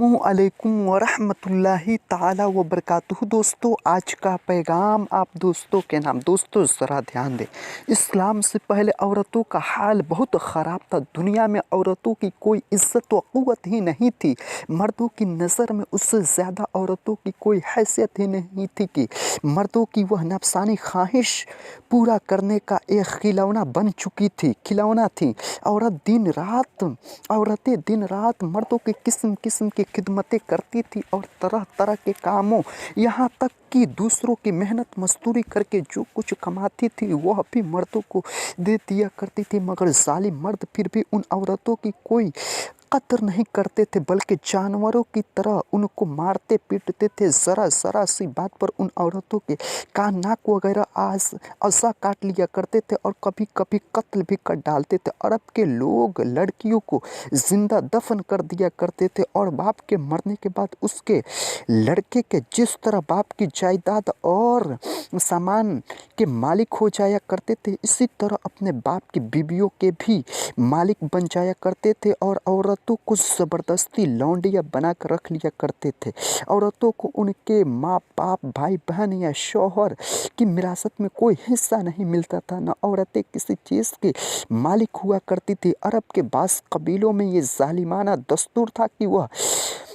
अस्सलामुअलैकुम वरहमतुल्लाहि ताला वबरकातुहू। दोस्तों, आज का पैगाम आप दोस्तों के नाम। दोस्तों ज़रा ध्यान दें, इस्लाम से पहले औरतों का हाल बहुत ख़राब था। दुनिया में औरतों की कोई इज़्ज़त व क़ुव्वत ही नहीं थी। मर्दों की नज़र में उससे ज़्यादा औरतों की कोई हैसियत ही नहीं थी कि मर्दों की वह नफसानी ख्वाहिश पूरा करने का एक खिलौना बन चुकी थी, खिलौना थी। औरतें दिन रात मर्दों की किस्म किस्म की खिदमतें करती थी और तरह तरह के कामों, यहाँ तक कि दूसरों की मेहनत मजदूरी करके जो कुछ कमाती थी वह भी मर्दों को दे दिया करती थी। मगर जालिम मर्द फिर भी उन औरतों की कोई कदर नहीं करते थे, बल्कि जानवरों की तरह उनको मारते पीटते थे। ज़रा ज़रा सी बात पर उन औरतों के कान नाक वगैरह अज़ा काट लिया करते थे और कभी कभी कत्ल भी कर डालते थे। अरब के लोग लड़कियों को जिंदा दफन कर दिया करते थे और बाप के मरने के बाद उसके लड़के के जिस तरह बाप की जायदाद और सामान के मालिक हो जाया करते थे, इसी तरह अपने बाप की बीवियों के भी मालिक बन जाया करते थे और औरतों को ज़बरदस्ती लौंडिया बना कर रख लिया करते थे। औरतों को उनके माँ बाप, भाई बहन या शौहर की विरासत में कोई हिस्सा नहीं मिलता था, न औरतें किसी चीज़ की मालिक हुआ करती थी। अरब के बास कबीलों में ये जालिमाना दस्तूर था कि वह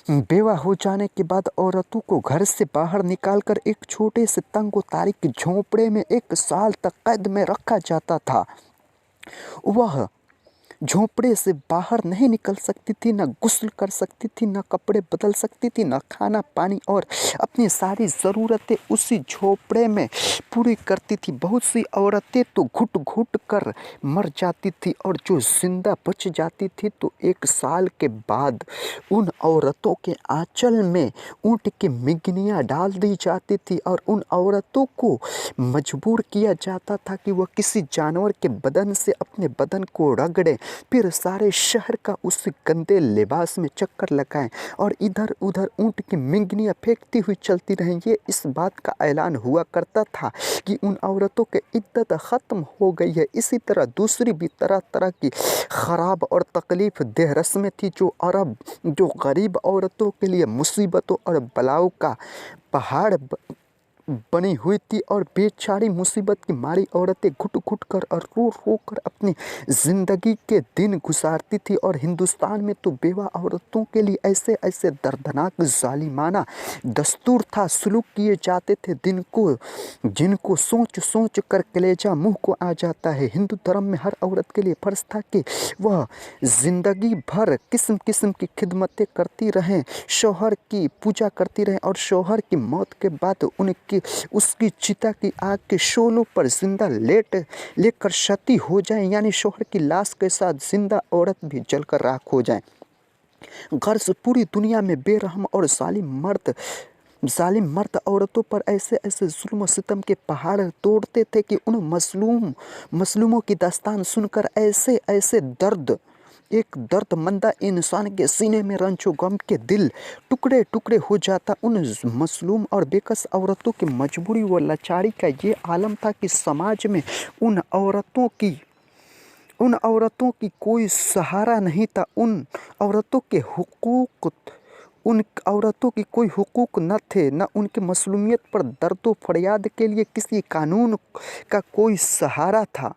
बेवा हो जाने के बाद औरतों को घर से बाहर निकालकर एक छोटे से तंग व तारीक झोंपड़े में 1 साल तक कैद में रखा जाता था। वह झोंपड़े से बाहर नहीं निकल सकती थी, न गुस्ल कर सकती थी, न कपड़े बदल सकती थी, न खाना पानी, और अपनी सारी ज़रूरतें उसी झोंपड़े में पूरी करती थी। बहुत सी औरतें तो घुट घुट कर मर जाती थी और जो जिंदा बच जाती थी तो 1 साल के बाद उन औरतों के आंचल में ऊँट की मिगनियाँ डाल दी जाती थी और उन औरतों को मजबूर किया जाता था कि वह किसी जानवर के बदन से अपने बदन को रगड़े, फिर सारे शहर का उस गंदे लिबास में चक्कर लगाएं और इधर उधर ऊँट की मिंगनियाँ फेंकती हुई चलती रहें। ये इस बात का ऐलान हुआ करता था कि उन औरतों की इद्दत ख़त्म हो गई है। इसी तरह दूसरी भी तरह तरह की ख़राब और तकलीफ़ देह रस्में थी जो गरीब औरतों के लिए मुसीबतों और बलाओं का पहाड़ बनी हुई थी और बेचारी मुसीबत की मारी औरतें घुट घुट कर और रो रो कर अपनी ज़िंदगी के दिन गुजारती थी। और हिंदुस्तान में तो बेवा औरतों के लिए ऐसे ऐसे दर्दनाक जालिमाना दस्तूर था, सलूक किए जाते थे जिनको सोच सोच कर कलेजा मुँह को आ जाता है। हिंदू धर्म में हर औरत के लिए फ़र्ज था कि वह ज़िंदगी भर किस्म किस्म की खिदमतें करती रहें, शौहर की पूजा करती रहें और शौहर की मौत के बाद उसकी चिता की आग के शोलों पर जिंदा लेकर क्षति हो जाए, यानी शौहर की लाश के साथ जिंदा औरत भी जलकर राख हो जाए। गर्ज पूरी दुनिया में बेरहम और जालिम मर्द औरतों पर ऐसे ऐसे जुल्म सितम के पहाड़ तोड़ते थे कि उन मजलूमों की दास्तान सुनकर ऐसे ऐसे एक दर्दमंदा इंसान के सीने में रंजो गम के दिल टुकड़े टुकड़े हो जाता। उन मजलूम और बेकस औरतों की मजबूरी व लाचारी का ये आलम था कि समाज में उन औरतों की कोई सहारा नहीं था। उन औरतों की कोई हुकूक न थे, न उनकी मसलूमियत पर दर्दो फरियाद के लिए किसी कानून का कोई सहारा था।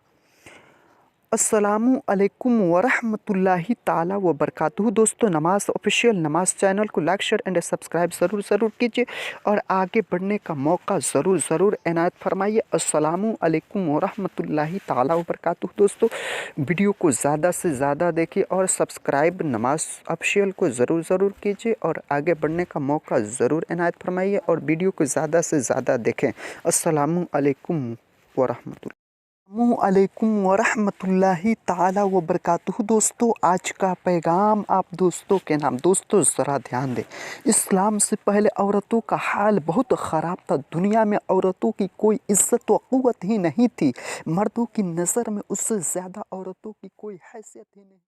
अस्सलामुअलैकुम वरहमतुल्लाहि ताला वबरकातुहू। दोस्तों, नमाज ऑफिशियल नमाज चैनल को लाइक शेयर एंड सब्सक्राइब ज़रूर कीजिए और आगे बढ़ने का मौका ज़रूर इनायत फरमाइए। अस्सलामुअलैकुम वरहमतुल्लाहि ताला वबरकातुहू। दोस्तों, वीडियो को ज़्यादा से ज़्यादा देखिए और सब्सक्राइब नमाज ऑफिशियल को ज़रूर कीजिए और आगे बढ़ने का मौका ज़रूर इनायत फरमाइए और वीडियो को ज़्यादा से ज़्यादा देखें। अस्सलामुअलैकुम वरहमतुल्लाहि ताला वबरकातुहू। दोस्तों, आज का पैगाम आप दोस्तों के नाम। दोस्तों, ज़रा ध्यान दें, इस्लाम से पहले औरतों का हाल बहुत ख़राब था। दुनिया में औरतों की कोई इज़्ज़त व क़ुव्वत ही नहीं थी। मर्दों की नज़र में उससे ज़्यादा औरतों की कोई हैसियत ही नहीं।